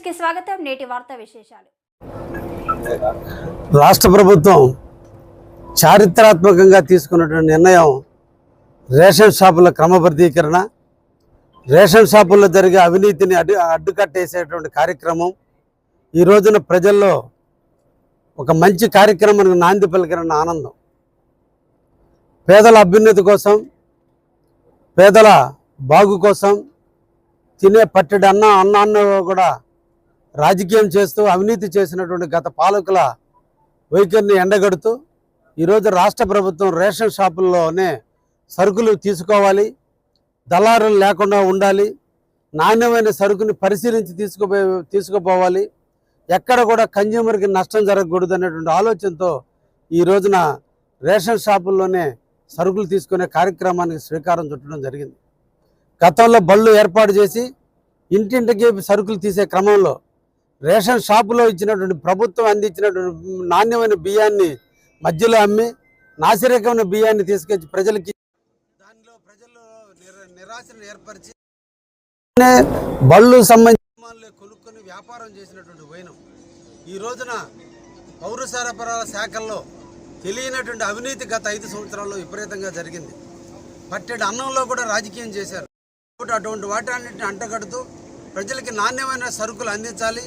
కి స్వాగతం. నేటి వార్తా విశేషాలు. రాష్ట్ర ప్రభుత్వం చారిత్రాత్మకంగా తీసుకున్నటువంటి నిర్ణయం రేషన్ షాపుల క్రమబద్ధీకరణ, రేషన్ షాపుల్లో జరిగే అవినీతిని అడ్డుకట్టేసేటువంటి కార్యక్రమం ఈ రోజున ప్రజల్లో ఒక మంచి కార్యక్రమానికి నాంది పలికిన ఆనందం. పేదల అభ్యున్నతి కోసం, పేదల బాగు కోసం తినే పట్టెడు అన్నాన్ని కూడా రాజకీయం చేస్తూ అవినీతి చేసినటువంటి గత పాలకుల వైఖరిని ఎండగడుతూ ఈరోజు రాష్ట్ర ప్రభుత్వం రేషన్ షాపుల్లోనే సరుకులు తీసుకోవాలి, దళారులు లేకుండా ఉండాలి, నాణ్యమైన సరుకుని పరిశీలించి తీసుకుపోవాలి, ఎక్కడ కూడా కన్జ్యూమర్కి నష్టం జరగకూడదు అనేటువంటి ఆలోచనతో ఈ రోజున రేషన్ షాపుల్లోనే సరుకులు తీసుకునే కార్యక్రమానికి శ్రీకారం చుట్టడం జరిగింది. గతంలో బళ్ళు ఏర్పాటు చేసి ఇంటింటికి సరుకులు తీసే క్రమంలో రేషన్ షాపులో ఇచ్చినటువంటి ప్రభుత్వం అందించినటువంటి నాణ్యమైన బియ్యాన్ని మధ్యలో అమ్మి నాసిరకమైన బియ్యాన్ని తీసుకొచ్చి ప్రజలకి దానిలో ప్రజలు నిరాశను ఏర్పరిచి బళ్ళు సంబంధించిన కొనుక్కొని వ్యాపారం చేసినటువంటి వైనం ఈ రోజున పౌర సరఫరాల శాఖల్లో తెలియనటువంటి అవినీతి గత 5 సంవత్సరాల్లో విపరీతంగా జరిగింది. పట్టెడు అన్నంలో కూడా రాజకీయం చేశారు. అటువంటి వాటన్నిటిని అంటగడుతూ ప్రజలకి నాణ్యమైన సరుకులు అందించాలి.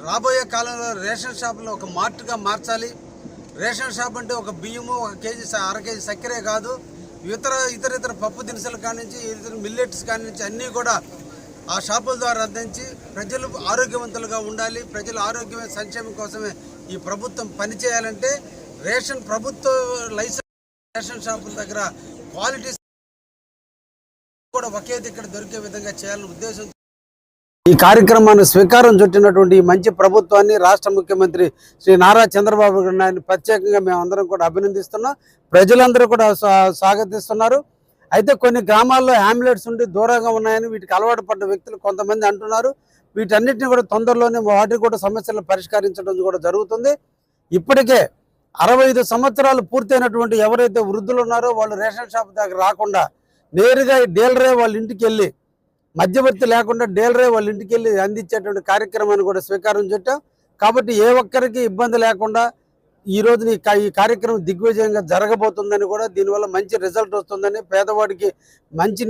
రాబోయే కాలంలో రేషన్ షాపులో ఒక మార్ట్గా మార్చాలి. రేషన్ షాప్ అంటే ఒక బియ్యము, 1 కేజీ 1/2 కేజీ చక్కెరే కాదు, ఇతర పప్పు దినుసుల కానించి ఇతర మిల్లెట్స్ కానించి అన్నీ కూడా ఆ షాపుల ద్వారా అందించి ప్రజలు ఆరోగ్యవంతులుగా ఉండాలి. ప్రజల ఆరోగ్యమైన సంక్షేమం కోసమే ఈ ప్రభుత్వం పనిచేయాలంటే ప్రభుత్వ లైసెన్స్ రేషన్ షాపుల దగ్గర క్వాలిటీ కూడా ఒకే దగ్గర దొరికే విధంగా చేయాలనే ఉద్దేశం. ఈ కార్యక్రమాన్ని స్వీకారం చుట్టినటువంటి ఈ మంచి ప్రభుత్వాన్ని రాష్ట్ర ముఖ్యమంత్రి శ్రీ నారా చంద్రబాబు నాయుడు ప్రత్యేకంగా మేమందరం కూడా అభినందిస్తున్నాం. ప్రజలందరూ కూడా స్వాగతిస్తున్నారు. అయితే కొన్ని గ్రామాల్లో హ్యామ్లెట్స్ ఉండి దూరంగా ఉన్నాయని వీటికి అలవాటు పడ్డ వ్యక్తులు కొంతమంది అంటున్నారు. వీటన్నిటిని కూడా తొందరలోనే వాటికి కూడా సమస్యలను పరిష్కరించడం కూడా జరుగుతుంది. ఇప్పటికే 65 సంవత్సరాలు పూర్తయినటువంటి ఎవరైతే వృద్ధులు ఉన్నారో వాళ్ళు రేషన్ షాప్ దగ్గర రాకుండా నేరుగా డీలరే వాళ్ళ ఇంటికి వెళ్ళి, మధ్యవర్తి లేకుండా డీలరే వాళ్ళ ఇంటికి వెళ్ళి అందించేటువంటి కార్యక్రమాన్ని కూడా స్వీకారం చుట్టాం. కాబట్టి ఏ ఒక్కరికి ఇబ్బంది లేకుండా ఈ రోజున ఈ కార్యక్రమం దిగ్విజయంగా జరగబోతుందని కూడా, దీనివల్ల మంచి రిజల్ట్ వస్తుందని, పేదవాడికి మంచి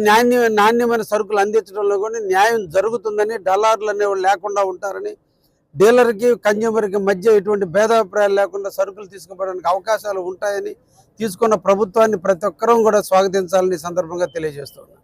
నాణ్యమైన సరుకులు అందించడంలో కూడా న్యాయం జరుగుతుందని, డలార్లు అనేవాళ్ళు లేకుండా ఉంటారని, డీలర్కి కన్జ్యూమర్కి మధ్య ఎటువంటి భేదాభిప్రాయాలు లేకుండా సరుకులు తీసుకోవడానికి అవకాశాలు ఉంటాయని తీసుకున్న ప్రభుత్వాన్ని ప్రతి ఒక్కరూ కూడా స్వాగతించాలని సందర్భంగా తెలియజేస్తున్నాను.